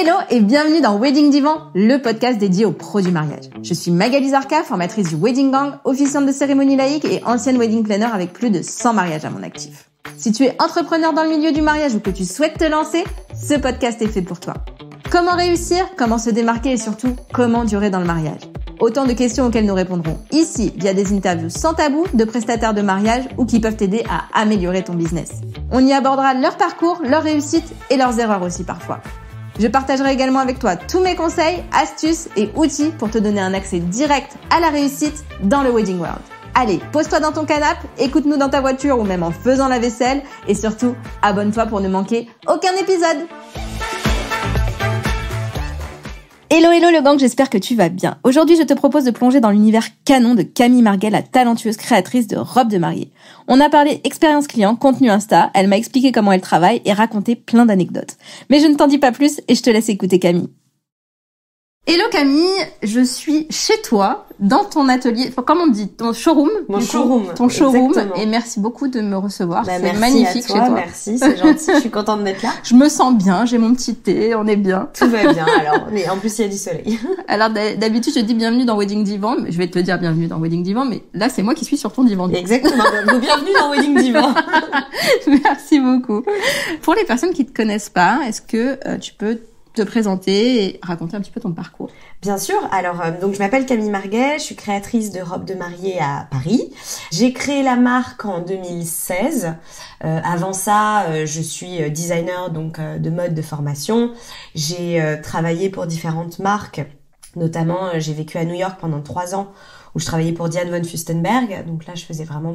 Hello et bienvenue dans Wedding Divan, le podcast dédié aux pros du mariage. Je suis Magali Zarka, formatrice du Wedding Gang, officiante de cérémonie laïque et ancienne wedding planner avec plus de 100 mariages à mon actif. Si tu es entrepreneur dans le milieu du mariage ou que tu souhaites te lancer, ce podcast est fait pour toi. Comment réussir, comment se démarquer et surtout, comment durer dans le mariage? Autant de questions auxquelles nous répondrons ici via des interviews sans tabou de prestataires de mariage ou qui peuvent t'aider à améliorer ton business. On y abordera leur parcours, leurs réussites et leurs erreurs aussi parfois. Je partagerai également avec toi tous mes conseils, astuces et outils pour te donner un accès direct à la réussite dans le wedding world. Allez, pose-toi dans ton canapé, écoute-nous dans ta voiture ou même en faisant la vaisselle et surtout, abonne-toi pour ne manquer aucun épisode. Hello le gang, j'espère que tu vas bien. Aujourd'hui, je te propose de plonger dans l'univers canon de Camille Marguet, la talentueuse créatrice de robes de mariée. On a parlé expérience client, contenu Insta, elle m'a expliqué comment elle travaille et raconté plein d'anecdotes. Mais je ne t'en dis pas plus et je te laisse écouter Camille. Hello Camille, je suis chez toi, dans ton atelier, enfin comment on dit, ton showroom. Mon showroom. Ton showroom. Exactement. Et merci beaucoup de me recevoir. C'est merci magnifique à toi, chez toi. Merci, c'est gentil. Je suis contente d'être là. Je me sens bien, j'ai mon petit thé, on est bien. Tout va bien alors. Mais en plus il y a du soleil. Alors d'habitude je dis bienvenue dans Wedding Divan, mais je vais te dire bienvenue dans Wedding Divan, mais là c'est moi qui suis sur ton divan. Exactement. Donc, bienvenue dans Wedding Divan. Merci beaucoup. Pour les personnes qui te connaissent pas, est-ce que tu peux te présenter et raconter un petit peu ton parcours? Bien sûr. Alors, donc je m'appelle Camille Marguet, je suis créatrice de robes de mariée à Paris. J'ai créé la marque en 2016. Avant ça, je suis designer donc de mode de formation. J'ai travaillé pour différentes marques. Notamment, j'ai vécu à New York pendant 3 ans où je travaillais pour Diane von Furstenberg. Donc là, je faisais vraiment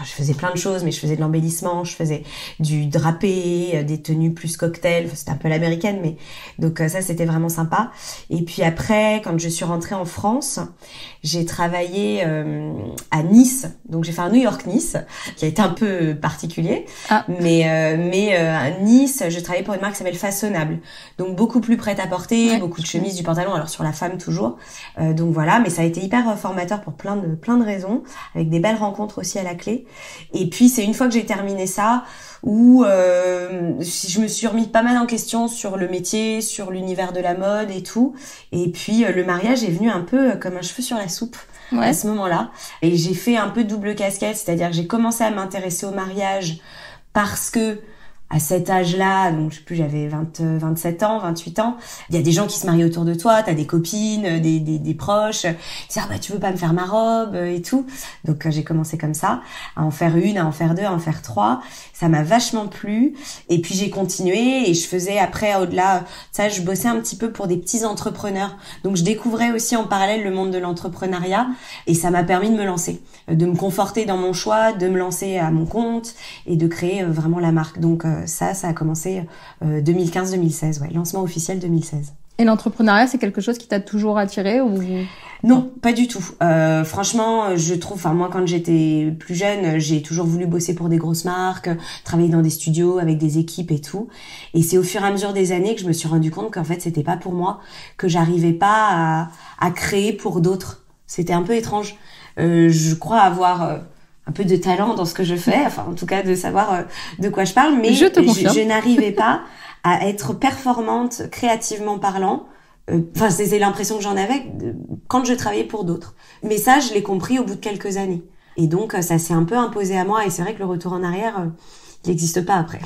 je faisais plein de choses, mais je faisais de l'embellissement, je faisais du drapé, des tenues plus cocktail. Enfin, c'était un peu l'américaine, mais donc ça, c'était vraiment sympa. Et puis après, quand je suis rentrée en France, j'ai travaillé à Nice. Donc j'ai fait un New York-Nice, qui a été un peu particulier. Ah. Mais à Nice, je travaillais pour une marque qui s'appelle Façonnable. Donc beaucoup plus prêt-à-porter, beaucoup de chemises, du pantalon, alors sur la femme toujours. Donc voilà, mais ça a été hyper formateur pour plein de raisons, avec des belles rencontres aussi à la clé. Et puis c'est une fois que j'ai terminé ça où je me suis remis pas mal en question sur le métier, sur l'univers de la mode et tout. Et puis le mariage est venu un peu comme un cheveu sur la soupe. Ouais. À ce moment-là. Et j'ai fait un peu double casquette, c'est-à-dire que j'ai commencé à m'intéresser au mariage parce que à cet âge-là, donc je sais plus, j'avais 27 ans, 28 ans, il y a des gens qui se marient autour de toi, t'as des copines, des proches, tu dis tu veux pas me faire ma robe et tout. Donc j'ai commencé comme ça, à en faire une, à en faire deux, à en faire 3. Ça m'a vachement plu et puis j'ai continué et je faisais après au-delà ça, je bossais un petit peu pour des petits entrepreneurs. Donc je découvrais aussi en parallèle le monde de l'entrepreneuriat et ça m'a permis de me lancer, de me conforter dans mon choix, de me lancer à mon compte et de créer vraiment la marque. Donc ça a commencé 2015-2016, ouais, lancement officiel 2016. Et l'entrepreneuriat, c'est quelque chose qui t'a toujours attiré ou... Non, pas du tout. Franchement, je trouve, moi quand j'étais plus jeune, j'ai toujours voulu bosser pour des grosses marques, travailler dans des studios avec des équipes et tout. Et c'est au fur et à mesure des années que je me suis rendu compte qu'en fait, c'était pas pour moi, que j'arrivais pas à créer pour d'autres. C'était un peu étrange. Je crois avoir un peu de talent dans ce que je fais, enfin en tout cas de savoir de quoi je parle, mais je n'arrivais pas à être performante créativement parlant. C'est l'impression que j'en avais quand je travaillais pour d'autres. Mais ça, je l'ai compris au bout de quelques années. Et donc ça s'est un peu imposé à moi et c'est vrai que le retour en arrière, il n'existe pas après.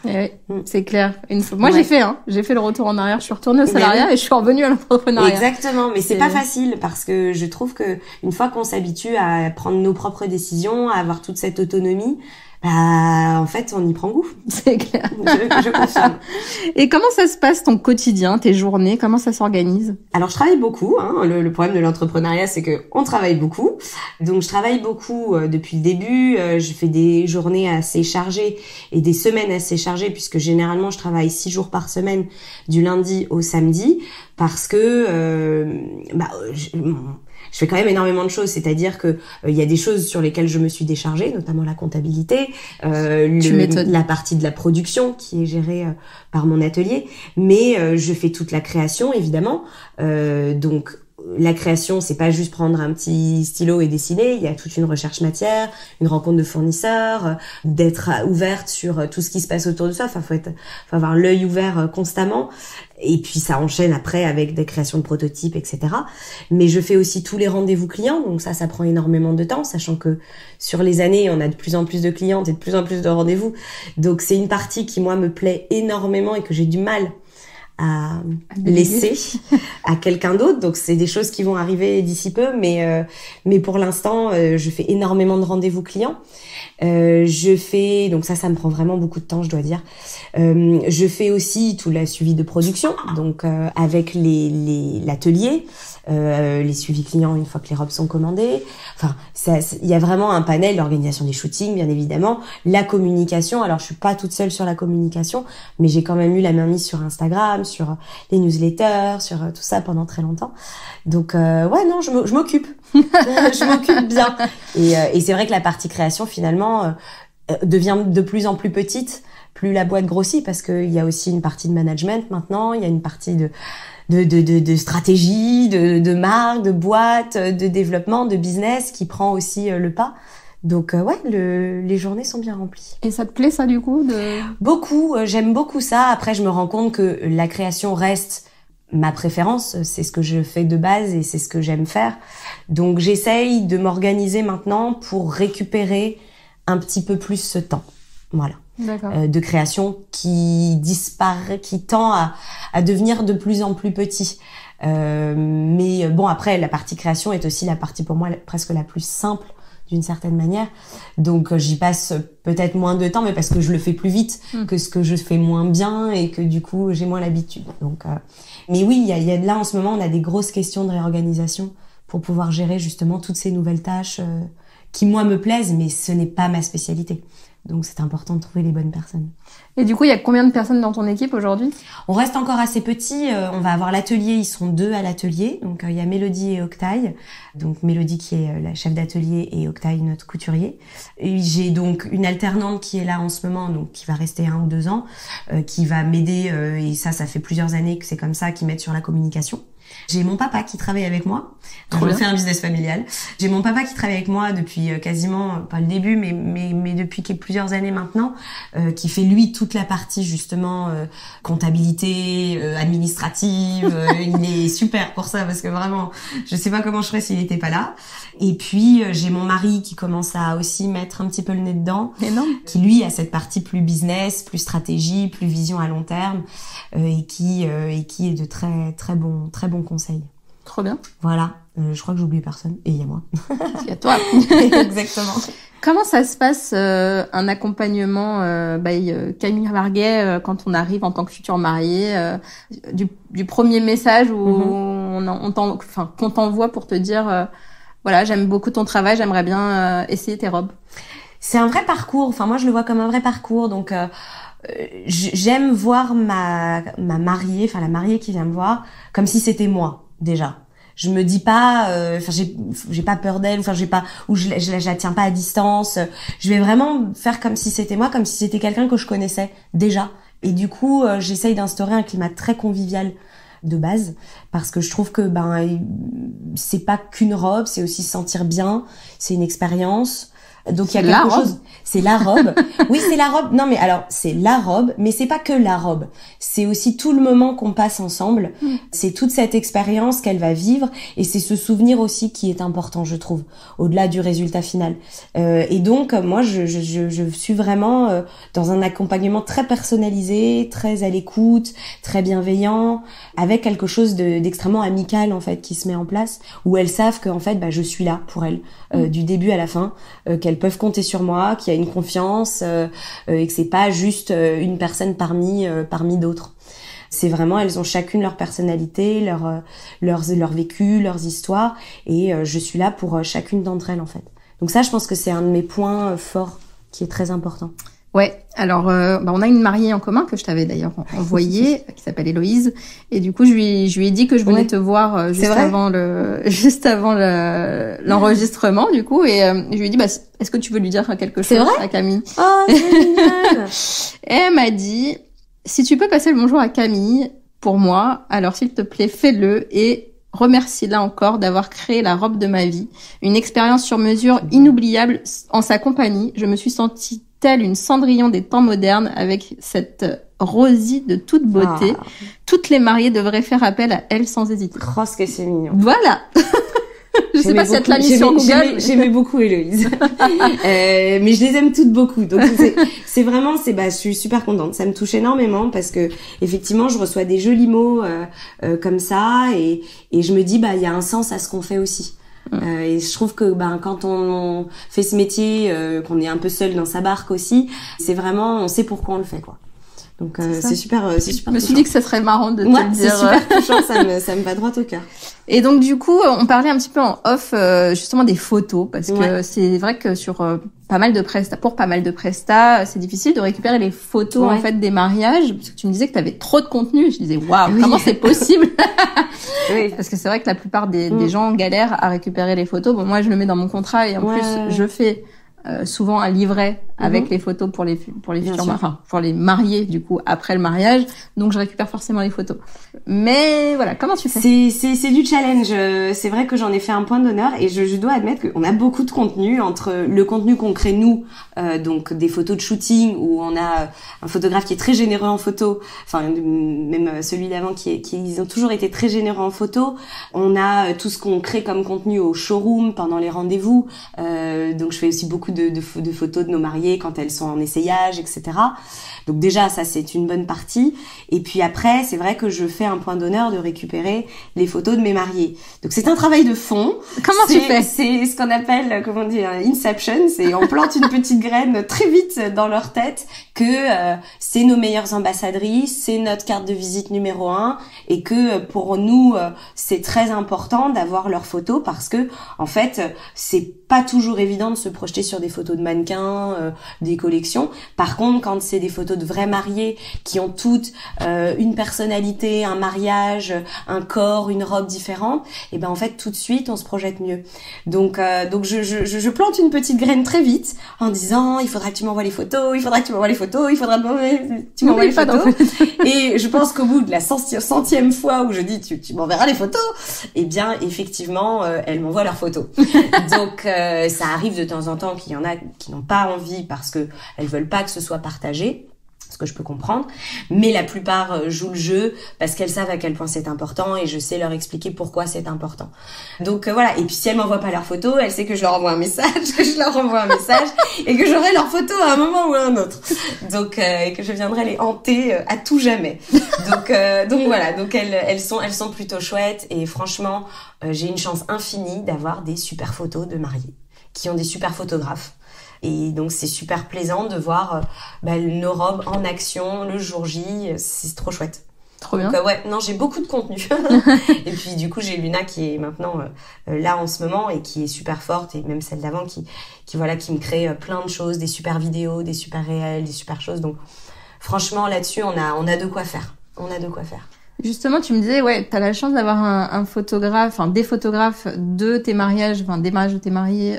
Oui, c'est clair. Moi, j'ai fait le retour en arrière. Je suis retournée au salariat et je suis revenue à l'entrepreneuriat. Exactement, mais c'est pas facile parce que je trouve que une fois qu'on s'habitue à prendre nos propres décisions, à avoir toute cette autonomie, en fait, on y prend goût. C'est clair. Je confirme. Et comment ça se passe ton quotidien, tes journées, comment ça s'organise? Alors, je travaille beaucoup, Le problème de l'entrepreneuriat, c'est que on travaille beaucoup. Donc, je travaille beaucoup depuis le début. Je fais des journées assez chargées et des semaines assez chargées puisque généralement, je travaille 6 jours par semaine du lundi au samedi parce que, je fais quand même énormément de choses, c'est-à-dire que il y a des choses sur lesquelles je me suis déchargée, notamment la comptabilité, la partie de la production qui est gérée par mon atelier, mais je fais toute la création évidemment, donc la création, c'est pas juste prendre un petit stylo et dessiner. Il y a toute une recherche matière, une rencontre de fournisseurs, d'être ouverte sur tout ce qui se passe autour de soi. Enfin, faut avoir l'œil ouvert constamment. Et puis ça enchaîne après avec des créations de prototypes, etc. Mais je fais aussi tous les rendez-vous clients, donc ça prend énormément de temps, sachant que sur les années, on a de plus en plus de clientes et de plus en plus de rendez-vous. Donc c'est une partie qui, moi, me plaît énormément et que j'ai du mal à laisser à quelqu'un d'autre. Donc c'est des choses qui vont arriver d'ici peu, mais pour l'instant, je fais énormément de rendez-vous clients. Je fais, donc ça me prend vraiment beaucoup de temps, je dois dire. Je fais aussi tout le suivi de production, donc avec l'atelier, les suivis clients une fois que les robes sont commandées. Enfin, il y a vraiment un panel, l'organisation des shootings, bien évidemment, la communication. Alors, je suis pas toute seule sur la communication, mais j'ai quand même eu la main mise sur Instagram, sur les newsletters, sur tout ça pendant très longtemps. Donc, ouais, non, je m'occupe. Je m'occupe bien. Et c'est vrai que la partie création, finalement, devient de plus en plus petite, plus la boîte grossit, parce qu'il y a aussi une partie de management maintenant, il y a une partie de stratégie, de marque, de boîte, de développement, de business qui prend aussi le pas. Donc ouais, les journées sont bien remplies. Et ça te plaît ça du coup Beaucoup, j'aime beaucoup ça. Après, je me rends compte que la création reste ma préférence, c'est ce que je fais de base et c'est ce que j'aime faire. Donc j'essaye de m'organiser maintenant pour récupérer un petit peu plus ce temps. Voilà. De création qui disparaît, qui tend à devenir de plus en plus petit. Mais bon, après, la partie création est aussi la partie pour moi presque la plus simple d'une certaine manière. Donc j'y passe peut-être moins de temps, mais parce que je le fais plus vite que ce que je fais moins bien et que du coup j'ai moins l'habitude. Donc, mais oui, il y a là en ce moment, on a des grosses questions de réorganisation pour pouvoir gérer justement toutes ces nouvelles tâches qui moi me plaisent, mais ce n'est pas ma spécialité. Donc c'est important de trouver les bonnes personnes. Et du coup, il y a combien de personnes dans ton équipe aujourd'hui ? On reste encore assez petit. On va avoir l'atelier, ils sont 2 à l'atelier. Donc il y a Mélodie et Octaï. Donc Mélodie qui est la chef d'atelier et Octaï notre couturier. Et j'ai donc une alternante qui est là en ce moment, donc qui va rester 1 ou 2 ans, qui va m'aider. Et ça fait plusieurs années que c'est comme ça, qui m'aide sur la communication. J'ai mon papa qui travaille avec moi. Je fais un business familial. J'ai mon papa qui travaille avec moi depuis quasiment, pas le début, mais depuis plusieurs années maintenant, qui fait lui toute la partie justement comptabilité, administrative. Il est super pour ça parce que vraiment, je sais pas comment je ferais s'il était pas là. Et puis j'ai mon mari qui commence à aussi mettre un petit peu le nez dedans, qui lui a cette partie plus business, plus stratégie, plus vision à long terme, et qui est de très bons conseils. Trop bien. Voilà, je crois que j'oublie personne et il y a moi. Il y a toi. Exactement. Comment ça se passe un accompagnement Camille Varguet quand on arrive en tant que futur marié, du premier message où qu'on t'envoie pour te dire voilà, j'aime beaucoup ton travail, j'aimerais bien essayer tes robes. C'est un vrai parcours. Enfin moi je le vois comme un vrai parcours. Donc j'aime voir ma mariée, enfin la mariée qui vient me voir, comme si c'était moi déjà. Je me dis pas, j'ai pas peur d'elle, je la tiens pas à distance. Je vais vraiment faire comme si c'était moi, comme si c'était quelqu'un que je connaissais déjà. Et du coup, j'essaye d'instaurer un climat très convivial de base, parce que je trouve que c'est pas qu'une robe, c'est aussi se sentir bien, c'est une expérience. Donc il y a quelque chose. C'est la robe. Oui, c'est la robe. Non mais alors c'est la robe, mais c'est pas que la robe. C'est aussi tout le moment qu'on passe ensemble. C'est toute cette expérience qu'elle va vivre et c'est ce souvenir aussi qui est important, je trouve, au-delà du résultat final. Et donc moi je suis vraiment dans un accompagnement très personnalisé, très à l'écoute, très bienveillant, avec quelque chose d'extrêmement amical en fait qui se met en place, où elles savent que en fait je suis là pour elles du début à la fin, qu'elles peuvent compter sur moi, qu'il y a une confiance et que c'est pas juste une personne parmi d'autres. C'est vraiment, elles ont chacune leur personnalité, leur vécu, leurs histoires, et je suis là pour chacune d'entre elles en fait. Donc ça, je pense que c'est un de mes points forts qui est très important. Ouais, alors on a une mariée en commun que je t'avais d'ailleurs envoyée qui s'appelle Héloïse, et du coup je lui ai dit que je venais te voir juste avant l'enregistrement du coup, et je lui ai dit est-ce que tu veux lui dire quelque chose à Camille? Oh, c'est génial. Et elle m'a dit si tu peux passer le bonjour à Camille pour moi, alors s'il te plaît fais-le, et remercie là encore d'avoir créé la robe de ma vie. Une expérience sur mesure inoubliable en sa compagnie. Je me suis sentie telle une Cendrillon des temps modernes avec cette Rosie de toute beauté. Ah. Toutes les mariées devraient faire appel à elle sans hésiter. Oh, ce que c'est mignon. Voilà. Je sais pas si elle te l'a mis sur Google. J'aimais beaucoup Héloïse. Mais je les aime toutes beaucoup. Donc c'est vraiment, je suis super contente. Ça me touche énormément parce que effectivement, je reçois des jolis mots comme ça et je me dis il y a un sens à ce qu'on fait aussi. Et je trouve que quand on fait ce métier, qu'on est un peu seul dans sa barque aussi, c'est vraiment, on sait pourquoi on le fait, quoi. Donc c'est super. Je me suis dit que ça serait marrant de te le dire. C'est super touchant, ça me va droit au cœur. Et donc du coup, on parlait un petit peu en off justement des photos parce que c'est vrai que sur pas mal de prestats, c'est difficile de récupérer les photos en fait des mariages parce que tu me disais que tu avais trop de contenu. Je disais waouh, comment c'est possible? Oui. Parce que c'est vrai que la plupart des gens galèrent à récupérer les photos. Bon, moi je le mets dans mon contrat et en plus je fais souvent un livret avec les photos pour les futurs, enfin pour les mariés du coup après le mariage, donc je récupère forcément les photos. Mais voilà, comment tu fais? C'est du challenge. C'est vrai que j'en ai fait un point d'honneur et je dois admettre qu'on a beaucoup de contenu entre le contenu qu'on crée nous, donc des photos de shooting où on a un photographe qui est très généreux en photo, enfin même celui d'avant qui ils ont toujours été très généreux en photo. On a tout ce qu'on crée comme contenu au showroom pendant les rendez-vous. Donc je fais aussi beaucoup de photos de nos mariés quand elles sont en essayage, etc. Donc déjà, ça, c'est une bonne partie. Et puis après, c'est vrai que je fais un point d'honneur de récupérer les photos de mes mariés. Donc c'est un travail de fond. Comment tu fais? C'est ce qu'on appelle, comment dire, inception. C'est on plante une petite graine très vite dans leur tête que c'est nos meilleures ambassadrices, c'est notre carte de visite numéro 1 et que pour nous, c'est très important d'avoir leurs photos parce que, en fait, c'est pas toujours évident de se projeter sur des photos de mannequins, des collections. Par contre, quand c'est des photos de vrais mariés qui ont toutes une personnalité, un mariage, un corps, une robe différente, et ben en fait tout de suite on se projette mieux. Donc je plante une petite graine très vite en disant il faudra que tu m'envoies les photos, il faudra que tu m'envoies les photos, il faudra que tu m'envoies les photos. Et je pense qu'au bout de la centième fois où je dis tu m'enverras les photos, eh bien effectivement elles m'envoient leurs photos. Donc ça arrive de temps en temps qu'il y en a qui n'ont pas envie parce que elles veulent pas que ce soit partagé, ce que je peux comprendre, mais la plupart jouent le jeu parce qu'elles savent à quel point c'est important et je sais leur expliquer pourquoi c'est important. Donc voilà, et puis si elles m'envoient pas leurs photos, elles savent que je leur envoie un message, et que j'aurai leurs photos à un moment ou à un autre. Donc et que je viendrai les hanter à tout jamais. Donc voilà, donc elles sont plutôt chouettes et franchement, j'ai une chance infinie d'avoir des super photos de mariés qui ont des super photographes. Et donc c'est super plaisant de voir nos robes en action le jour J, c'est trop chouette. Trop bien. Donc j'ai beaucoup de contenu. Et puis du coup j'ai Luna qui est maintenant là en ce moment et qui est super forte et même celle d'avant qui me crée plein de choses, des super vidéos, des super réels, des super choses. Donc franchement là-dessus on a de quoi faire. On a de quoi faire. Justement, tu me disais, t'as la chance d'avoir un photographe, des photographes de tes mariages, des mariages de tes mariés,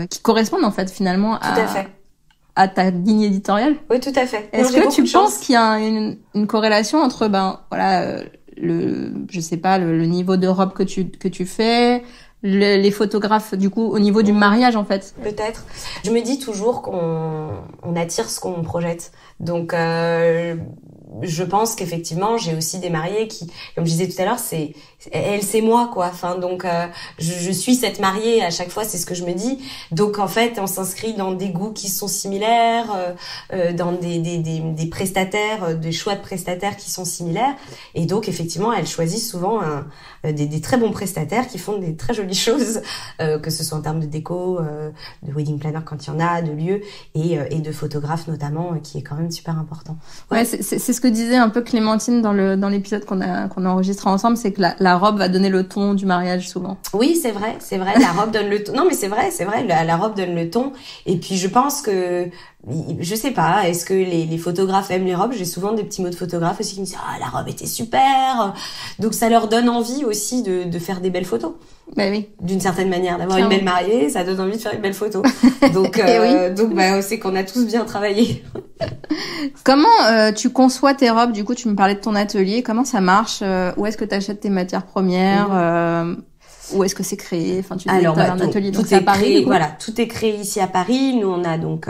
qui correspondent en fait finalement à ta ligne éditoriale. Oui, tout à fait. Est-ce que tu penses qu'il y a une corrélation entre, le niveau de robe que tu fais, les photographes du coup au niveau du mariage en fait? Peut-être. Je me dis toujours qu'on attire ce qu'on projette. Donc je pense qu'effectivement, j'ai aussi des mariés qui, comme je disais tout à l'heure, c'est moi, quoi. Enfin, donc, je suis cette mariée à chaque fois, c'est ce que je me dis. Donc, en fait, on s'inscrit dans des goûts qui sont similaires, dans des prestataires, des choix de prestataires qui sont similaires. Et donc, effectivement, elles choisissent souvent des très bons prestataires qui font des très jolies choses, que ce soit en termes de déco, de wedding planner quand il y en a, de lieux, et de photographes notamment, qui est quand même super important. Ouais, c'est ce que disait un peu Clémentine dans l'épisode qu'on a enregistré ensemble, c'est que la robe va donner le ton du mariage souvent. Oui, c'est vrai, la robe donne le ton. Non, mais c'est vrai, la robe donne le ton. Et puis je pense que Je sais pas, est-ce que les photographes aiment les robes? J'ai souvent des petits mots de photographes aussi qui me disent « Ah, la robe était super !» Donc ça leur donne envie aussi de faire des belles photos. Bah oui. D'une certaine manière, d'avoir une belle mariée, ça donne envie de faire une belle photo. Donc, c'est qu'on a tous bien travaillé. Comment tu conçois tes robes? Du coup, tu me parlais de ton atelier. Comment ça marche? Où est-ce que tu achètes tes matières premières? Où est-ce que c'est créé? Enfin, tu dis un atelier, donc c'est à Paris. Voilà, tout est créé ici à Paris. Nous, on a donc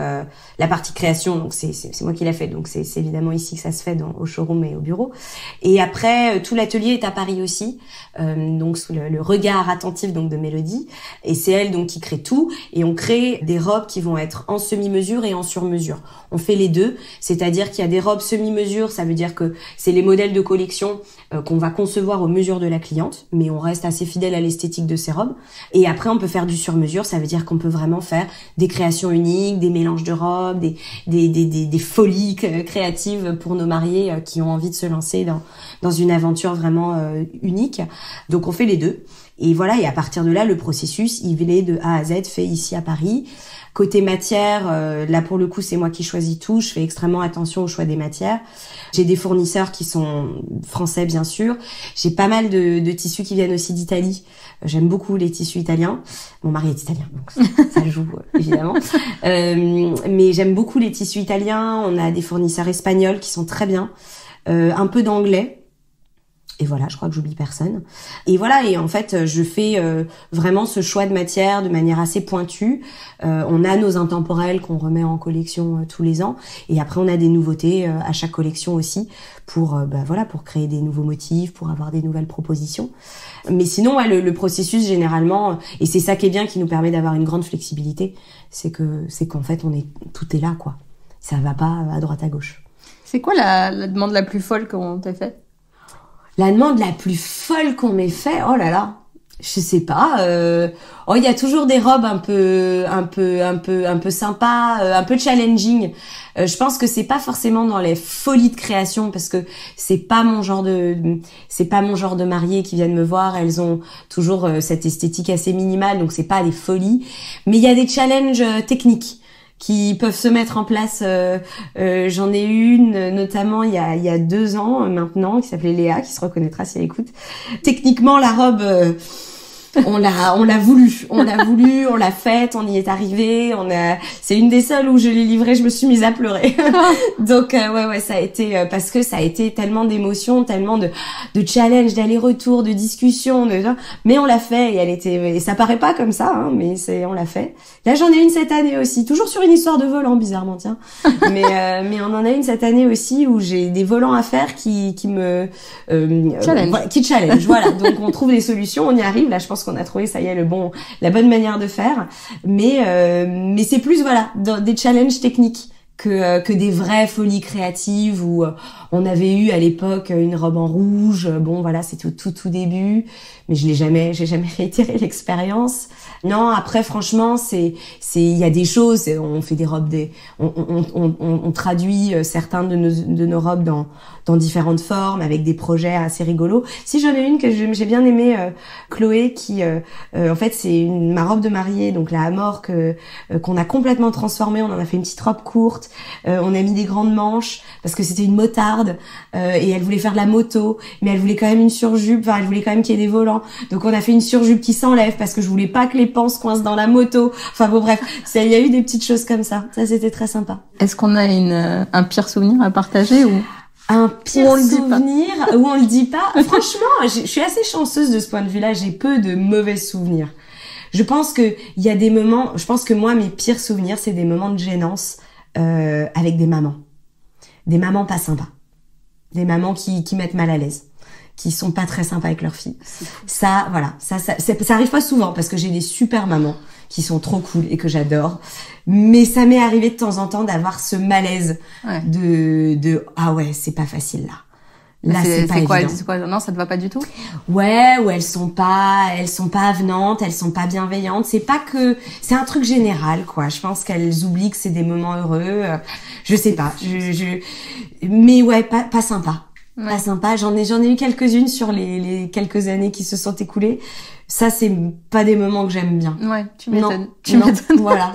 la partie création, donc c'est moi qui l'a fait, donc c'est évidemment ici que ça se fait, au showroom et au bureau. Et après, tout l'atelier est à Paris aussi, donc sous le regard attentif donc de Mélodie. Et c'est elle donc qui crée tout. Et on crée des robes qui vont être en semi-mesure et en sur-mesure. On fait les deux, c'est-à-dire qu'il y a des robes semi-mesure, ça veut dire que c'est les modèles de collection qu'on va concevoir aux mesures de la cliente, mais on reste assez fidèle à l'esthétique de ces robes. Et après, on peut faire du sur-mesure, ça veut dire qu'on peut vraiment faire des créations uniques, des mélanges de robes, des folies créatives pour nos mariés qui ont envie de se lancer dans une aventure vraiment unique. Donc on fait les deux. Et voilà, et à partir de là, le processus, il est de A à Z fait ici à Paris. Côté matière, là pour le coup, c'est moi qui choisis tout. Je fais extrêmement attention au choix des matières. J'ai des fournisseurs qui sont français, bien sûr. J'ai pas mal de tissus qui viennent aussi d'Italie. J'aime beaucoup les tissus italiens. Mon mari est italien, donc ça joue évidemment. Mais j'aime beaucoup les tissus italiens. On a des fournisseurs espagnols qui sont très bien. Un peu d'anglais. Et voilà, je crois que j'oublie personne. Et voilà, et en fait, je fais vraiment ce choix de matière de manière assez pointue. On a nos intemporels qu'on remet en collection tous les ans. Et après, on a des nouveautés à chaque collection aussi pour créer des nouveaux motifs, pour avoir des nouvelles propositions. Mais sinon, ouais, le processus généralement, et c'est ça qui est bien, qui nous permet d'avoir une grande flexibilité, c'est qu'en fait, tout est là, quoi. Ça va pas à droite à gauche. C'est quoi la demande la plus folle qu'on t'ait faite? La demande la plus folle qu'on m'ait fait, oh là là, je sais pas. Il y a toujours des robes un peu sympas, un peu challenging. Je pense que c'est pas forcément dans les folies de création parce que c'est pas mon genre de mariées qui viennent me voir. Elles ont toujours cette esthétique assez minimale, donc c'est pas des folies. Mais il y a des challenges techniques qui peuvent se mettre en place. J'en ai eu une notamment il y a 2 ans maintenant qui s'appelait Léa, qui se reconnaîtra si elle écoute. Techniquement, la robe, on l'a voulu, on l'a faite, on y est arrivé, c'est une des seules où je l'ai livrée, je me suis mise à pleurer. Donc ouais, ça a été parce que ça a été tellement d'émotions, tellement de challenges, d'allers-retours, de discussions, mais on l'a fait et ça paraît pas comme ça, hein, mais on l'a fait. Là, j'en ai une cette année aussi, toujours sur une histoire de volant, bizarrement, tiens. Mais on en a une cette année aussi où j'ai des volants à faire qui me challenge. Voilà, donc on trouve des solutions, on y arrive. Là, je pense qu'on a trouvé, ça y est, la bonne manière de faire. Mais c'est plus, voilà, des challenges techniques que des vraies folies créatives où on avait eu à l'époque une robe en rouge. Bon, voilà, c'était au tout début, mais j'ai jamais réitéré l'expérience. Non, après, franchement, il y a des choses, on fait des robes, on traduit certains de nos robes dans différentes formes avec des projets assez rigolos. Si j'en ai une que j'ai bien aimée, Chloé, qui en fait c'est ma robe de mariée, donc la Amor qu'on a complètement transformée. On en a fait une petite robe courte, on a mis des grandes manches parce que c'était une motarde et elle voulait faire de la moto, mais elle voulait quand même une surjupe, enfin elle voulait quand même qu'il y ait des volants. Donc on a fait une surjupe qui s'enlève parce que je voulais pas que les pans se coincent dans la moto. Enfin bon bref, il y a eu des petites choses comme ça. Ça c'était très sympa. Est-ce qu'on a un pire souvenir à partager ou un pire souvenir où on le dit pas? Franchement, je suis assez chanceuse de ce point de vue-là. J'ai peu de mauvais souvenirs. Je pense que il y a des moments. Je pense que moi, mes pires souvenirs, c'est des moments de gênance avec des mamans pas sympas, des mamans qui mettent mal à l'aise, qui sont pas très sympas avec leurs filles. Ça, voilà, ça arrive pas souvent parce que j'ai des super mamans qui sont trop cool et que j'adore. Mais ça m'est arrivé de temps en temps d'avoir ce malaise de ah ouais, c'est pas facile là. Là, c'est pas évident. C'est quoi? Non, ça te va pas du tout? Ouais, ou elles sont pas avenantes, elles sont pas bienveillantes. C'est un truc général, quoi. Je pense qu'elles oublient que c'est des moments heureux. Je sais pas. Mais ouais, pas sympa. Ouais. Pas sympa. J'en ai eu quelques-unes sur les quelques années qui se sont écoulées. Ça, c'est pas des moments que j'aime bien. Ouais, tu m'étonnes. Non, voilà.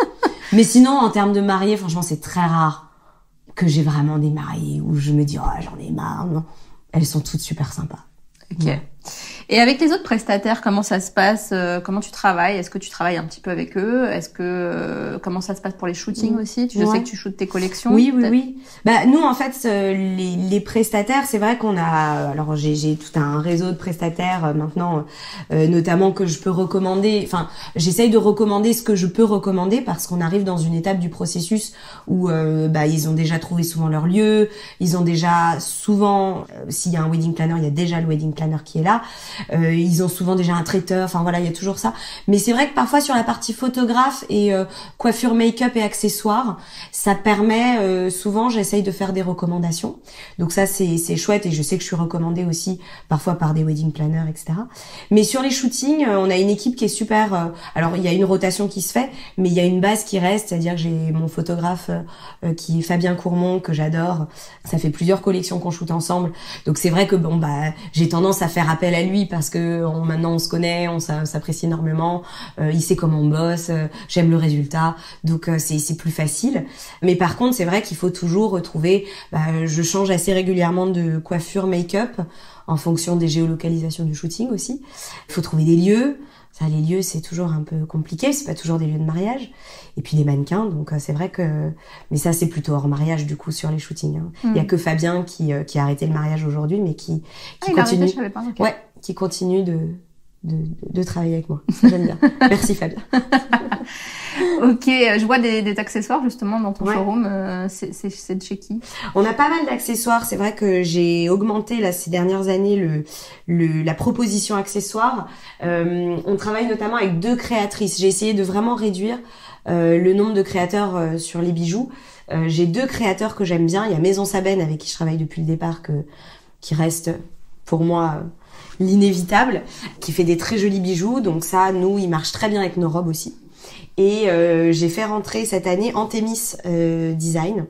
Mais sinon, en termes de mariés, franchement, c'est très rare que j'ai vraiment des mariés où je me dis, oh, j'en ai marre. Non. Elles sont toutes super sympas. Ok. Ouais. Et avec les autres prestataires, comment ça se passe? Comment tu travailles? Est-ce que tu travailles un petit peu avec eux? Est-ce que comment ça se passe pour les shootings aussi? Je sais que tu shootes tes collections. Oui. Bah nous en fait les prestataires, c'est vrai qu'on a alors j'ai tout un réseau de prestataires maintenant, notamment que je peux recommander. Enfin, j'essaye de recommander ce que je peux recommander parce qu'on arrive dans une étape du processus où ils ont déjà trouvé souvent leur lieu, ils ont déjà souvent s'il y a un wedding planner, il y a déjà le wedding planner qui est là. Ils ont souvent déjà un traiteur, enfin voilà, il y a toujours ça. Mais c'est vrai que parfois sur la partie photographe et coiffure, make-up et accessoires, ça permet souvent, j'essaye de faire des recommandations. Donc ça c'est chouette et je sais que je suis recommandée aussi parfois par des wedding planners, etc. Mais sur les shootings, on a une équipe qui est super. Alors il y a une rotation qui se fait, mais il y a une base qui reste, c'est-à-dire que j'ai mon photographe qui est Fabien Courmont que j'adore. Ça fait plusieurs collections qu'on shoot ensemble. Donc c'est vrai que j'ai tendance à faire appel à lui parce que maintenant on se connaît, on s'apprécie énormément, il sait comment on bosse, j'aime le résultat, donc c'est plus facile. Mais par contre c'est vrai qu'il faut toujours retrouver, je change assez régulièrement de coiffure, make-up en fonction des géolocalisations du shooting aussi. Il faut trouver des lieux. Ça, les lieux, c'est toujours un peu compliqué, c'est pas toujours des lieux de mariage. Et puis des mannequins, donc c'est vrai que... Mais ça, c'est plutôt hors mariage, du coup, sur les shootings. Hein. Il y a que Fabien qui a arrêté le mariage aujourd'hui, mais qui continue... Arrêté, je savais pas, okay. Ouais, qui continue de travailler avec moi. Ça, j'aime bien. Merci Fabien. Ok, je vois des accessoires justement dans ton showroom. C'est de chez qui? On a pas mal d'accessoires. C'est vrai que j'ai augmenté là ces dernières années la proposition accessoires. On travaille notamment avec 2 créatrices. J'ai essayé de vraiment réduire le nombre de créateurs sur les bijoux. J'ai 2 créateurs que j'aime bien. Il y a Maison Sabène avec qui je travaille depuis le départ qui reste pour moi l'inévitable, qui fait des très jolis bijoux. Donc ça, nous, il marche très bien avec nos robes aussi. Et j'ai fait rentrer cette année Antémis Design,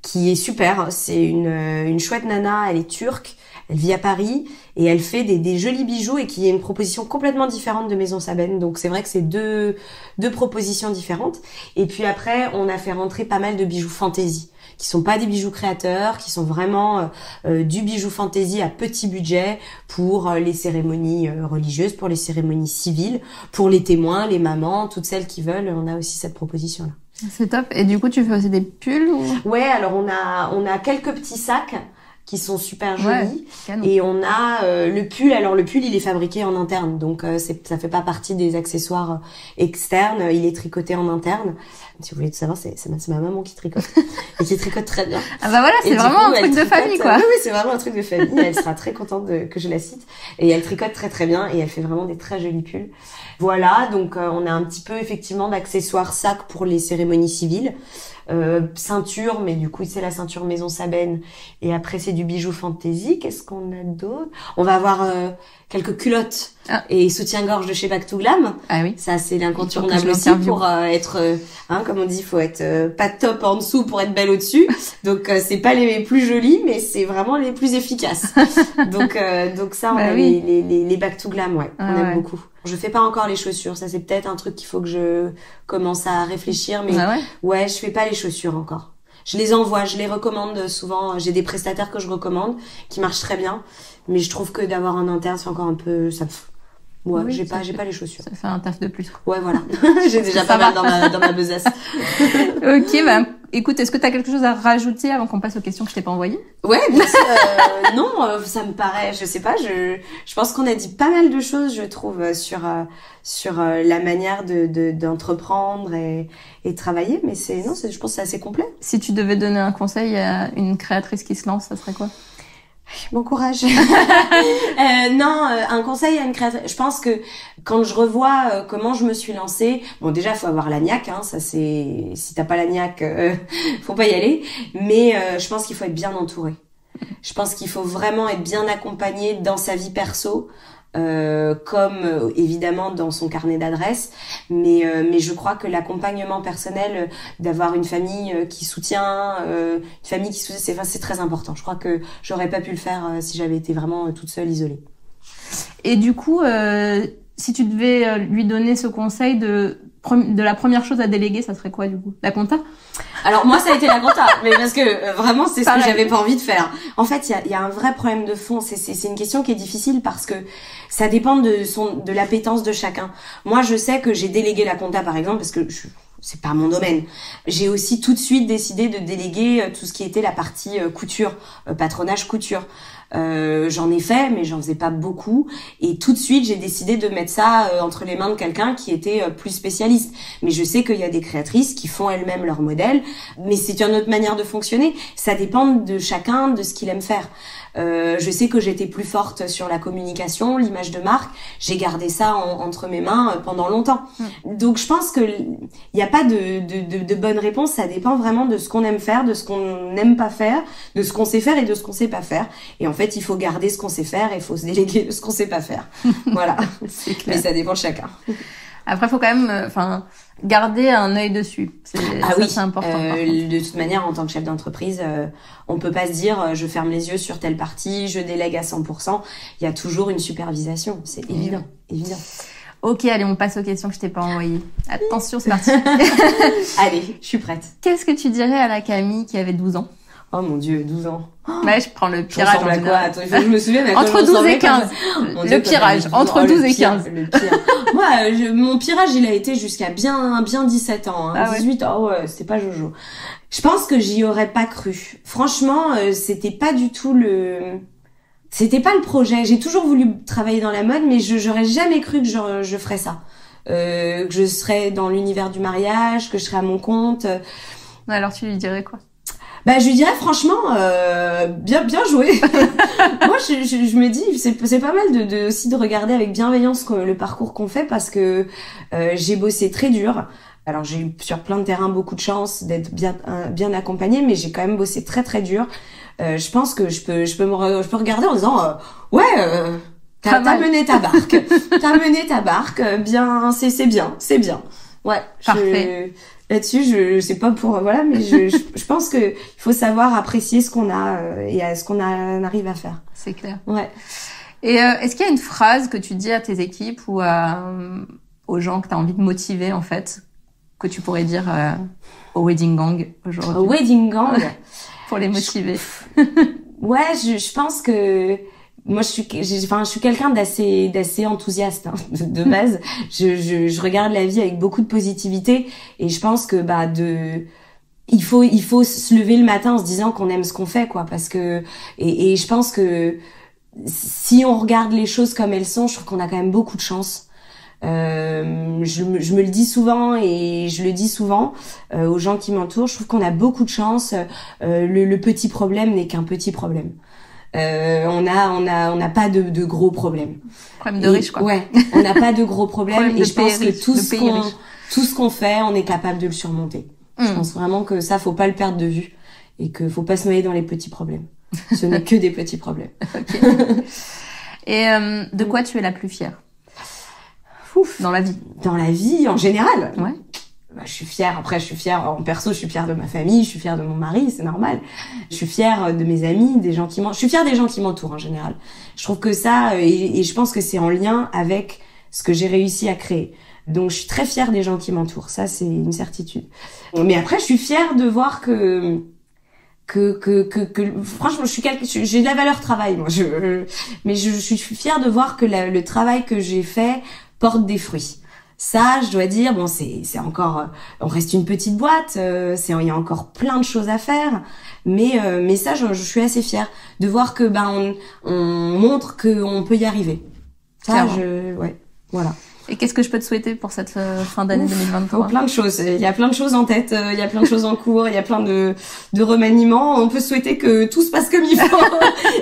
qui est super. C'est une chouette nana, elle est turque, elle vit à Paris et elle fait des jolis bijoux et qui est une proposition complètement différente de Maison Sabène. Donc c'est vrai que c'est deux propositions différentes. Et puis après, on a fait rentrer pas mal de bijoux fantaisie, qui sont pas des bijoux créateurs, qui sont vraiment du bijou fantaisie à petit budget pour les cérémonies religieuses, pour les cérémonies civiles, pour les témoins, les mamans, toutes celles qui veulent. On a aussi cette proposition-là. C'est top. Et du coup, tu fais aussi des pulls ou... Ouais, alors on a quelques petits sacs qui sont super jolis. Et on a le pull. Alors le pull, il est fabriqué en interne, donc ça fait pas partie des accessoires externes. Il est tricoté en interne. Si vous voulez tout savoir, c'est ma maman qui tricote et qui tricote très bien. Ah bah voilà, c'est vraiment un truc de famille, quoi. Oui, c'est vraiment un truc de famille. Elle sera très contente que je la cite. Et elle tricote très très bien et elle fait vraiment des très jolis pulls. Voilà, donc on a un petit peu effectivement d'accessoires sacs pour les cérémonies civiles. Ceinture, mais du coup c'est la ceinture Maison Sabène et après c'est du bijou fantaisie. Qu'est-ce qu'on a d'autre? On va avoir quelques culottes et soutien-gorge de chez Back to Glam. Ah oui. Ça c'est l'incontournable aussi pour être comme on dit, faut être pas top en dessous pour être belle au-dessus. Donc c'est pas les plus jolis, mais c'est vraiment les plus efficaces. donc ça on a les Back to Glam, on aime beaucoup. Je fais pas encore les chaussures, ça c'est peut-être un truc qu'il faut que je commence à réfléchir, mais je fais pas les chaussures encore. Je les envoie, je les recommande souvent. J'ai des prestataires que je recommande qui marchent très bien, mais je trouve que d'avoir un interne c'est encore un peu j'ai pas les chaussures. Ça fait un taf de plus. Ouais, voilà. J'ai déjà pas mal dans ma besace. Ok, écoute, est-ce que t'as quelque chose à rajouter avant qu'on passe aux questions que je t'ai pas envoyées? Ouais, bien sûr. Non, ça me paraît, je sais pas, je pense qu'on a dit pas mal de choses, je trouve, sur la manière d'entreprendre et travailler, mais je pense que c'est assez complet. Si tu devais donner un conseil à une créatrice qui se lance, ça serait quoi? Bon courage. Un conseil à une créatrice. Je pense que quand je revois comment je me suis lancée, bon déjà faut avoir la niaque, ça c'est, si t'as pas la niaque, faut pas y aller. Mais je pense qu'il faut être bien entouré. Je pense qu'il faut vraiment être bien accompagné dans sa vie perso. Comme évidemment dans son carnet d'adresses, mais je crois que l'accompagnement personnel, d'avoir une famille qui soutient, c'est très important. Je crois que j'aurais pas pu le faire si j'avais été vraiment toute seule, isolée. Et du coup, si tu devais lui donner ce conseil de de la première chose à déléguer, ça serait quoi du coup? La compta? Alors moi ça a été la compta, mais parce que vraiment c'est ce Pareil. que j'avais pas envie de faire. En fait, il y a un vrai problème de fond, c'est une question qui est difficile parce que ça dépend de l'appétence de chacun. Moi, je sais que j'ai délégué la compta par exemple parce que c'est pas mon domaine. J'ai aussi tout de suite décidé de déléguer tout ce qui était la partie couture, patronage couture. J'en ai fait, mais j'en faisais pas beaucoup. Et tout de suite, j'ai décidé de mettre ça entre les mains de quelqu'un qui était plus spécialiste. Mais je sais qu'il y a des créatrices qui font elles-mêmes leur modèle. Mais c'est une autre manière de fonctionner. Ça dépend de chacun, de ce qu'il aime faire. Je sais que j'étais plus forte sur la communication, l'image de marque. J'ai gardé ça entre mes mains pendant longtemps. Donc je pense que il n'y a pas de bonne réponse. Ça dépend vraiment de ce qu'on aime faire, de ce qu'on n'aime pas faire, de ce qu'on sait faire et de ce qu'on sait pas faire. Et en fait, il faut garder ce qu'on sait faire et il faut se déléguer de ce qu'on sait pas faire. Voilà. C'est clair. Mais ça dépend de chacun. Après, faut quand même, garder un œil dessus. C'est important. De toute manière, en tant que chef d'entreprise, on peut pas se dire je ferme les yeux sur telle partie, je délègue à 100%. Il y a toujours une supervision, c'est évident. Ok, allez, on passe aux questions que je t'ai pas envoyées. Attention, c'est parti. Allez, je suis prête. Qu'est-ce que tu dirais à la Camille qui avait 12 ans? Oh mon Dieu, 12 ans. Ouais, je prends le pire âge. Attends, il faut que je me souvienne. Entre 12 et 15. Le pire âge. Entre 12 et 15. Le pire. Moi, mon pire âge, il a été jusqu'à bien 17 ans. 18 ans, ouais, c'était pas Jojo. Je pense que j'y aurais pas cru. Franchement, c'était pas du tout c'était pas le projet. J'ai toujours voulu travailler dans la mode, mais j'aurais jamais cru que je ferais ça. Que je serais dans l'univers du mariage, que je serais à mon compte. Alors tu lui dirais quoi? Bah, je lui dirais franchement, bien joué. Moi, je me dis, c'est pas mal aussi de regarder avec bienveillance le parcours qu'on fait parce que j'ai bossé très dur. Alors, j'ai eu sur plein de terrains beaucoup de chance d'être bien accompagnée, mais j'ai quand même bossé très très dur. Je pense que je peux regarder en disant, t'as mené ta barque, bien, c'est bien. Ouais. Parfait. Là-dessus, je sais pas mais je pense que il faut savoir apprécier ce qu'on a et à ce qu'on arrive à faire. C'est clair. Ouais. Et est-ce qu'il y a une phrase que tu dis à tes équipes ou aux gens que tu as envie de motiver en fait, que tu pourrais dire au Wedding Gang aujourd'hui? Au Wedding Gang pour les motiver. Ouais, je pense que moi je suis quelqu'un d'assez enthousiaste de base. Je regarde la vie avec beaucoup de positivité et je pense que il faut se lever le matin en se disant qu'on aime ce qu'on fait quoi, parce que et je pense que si on regarde les choses comme elles sont, je trouve qu'on a quand même beaucoup de chance. Je me le dis souvent et je le dis souvent aux gens qui m'entourent, je trouve qu'on a beaucoup de chance. Le petit problème n'est qu'un petit problème. On n'a pas de gros problèmes. Problème de riche, quoi. Ouais, on n'a pas de gros problèmes et je pense que tout ce qu'on fait, on est capable de le surmonter. Je pense vraiment que ça, faut pas le perdre de vue et que faut pas se noyer dans les petits problèmes. Ce n'est que des petits problèmes. Okay. Et de quoi tu es la plus fière? Dans la vie. Dans la vie, en général. Ouais. Je suis fière. Après, je suis fière en perso. Je suis fière de ma famille. Je suis fière de mon mari. C'est normal. Je suis fière de mes amis, des gens je suis fière des gens qui m'entourent en général. Je trouve que ça, et je pense que c'est en lien avec ce que j'ai réussi à créer. Donc, je suis très fière des gens qui m'entourent. Ça, c'est une certitude. Mais après, je suis fière de voir que franchement, j'ai de la valeur travail, moi. Mais je suis fière de voir que le travail que j'ai fait porte des fruits. Ça, je dois dire, bon, c'est encore, on reste une petite boîte, il y a encore plein de choses à faire, mais ça, je suis assez fière de voir que, on montre qu'on peut y arriver. Ça, ouais, voilà. Et qu'est-ce que je peux te souhaiter pour cette fin d'année 2023? Plein de choses. Il y a plein de choses en tête, il y a plein de choses en cours, il y a plein de remaniements. On peut souhaiter que tout se passe comme il faut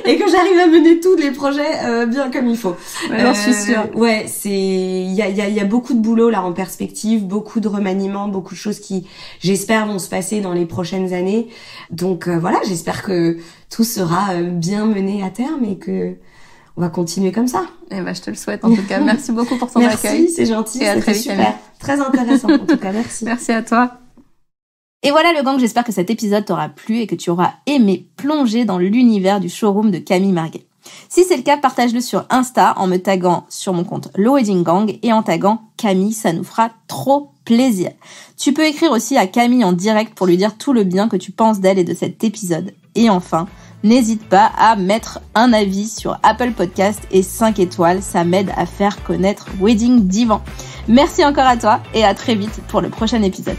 et que j'arrive à mener tous les projets bien comme il faut. Ouais, j'en suis sûre. Ouais, il y a beaucoup de boulot là en perspective, beaucoup de remaniements, beaucoup de choses qui, j'espère, vont se passer dans les prochaines années. Donc voilà, j'espère que tout sera bien mené à terme et que on va continuer comme ça. Eh ben, je te le souhaite en tout cas. Merci beaucoup pour ton accueil. Merci, c'est gentil. Et à très vite, super. Camille. Très intéressant en tout cas. Merci. Merci à toi. Et voilà le gang, j'espère que cet épisode t'aura plu et que tu auras aimé plonger dans l'univers du showroom de Camille Marguet. Si c'est le cas, partage-le sur Insta en me taguant sur mon compte Le Wedding Gang et en taguant Camille, ça nous fera trop plaisir. Tu peux écrire aussi à Camille en direct pour lui dire tout le bien que tu penses d'elle et de cet épisode. Et enfin, n'hésite pas à mettre un avis sur Apple Podcast et 5 étoiles, ça m'aide à faire connaître Wedding Divan. Merci encore à toi et à très vite pour le prochain épisode.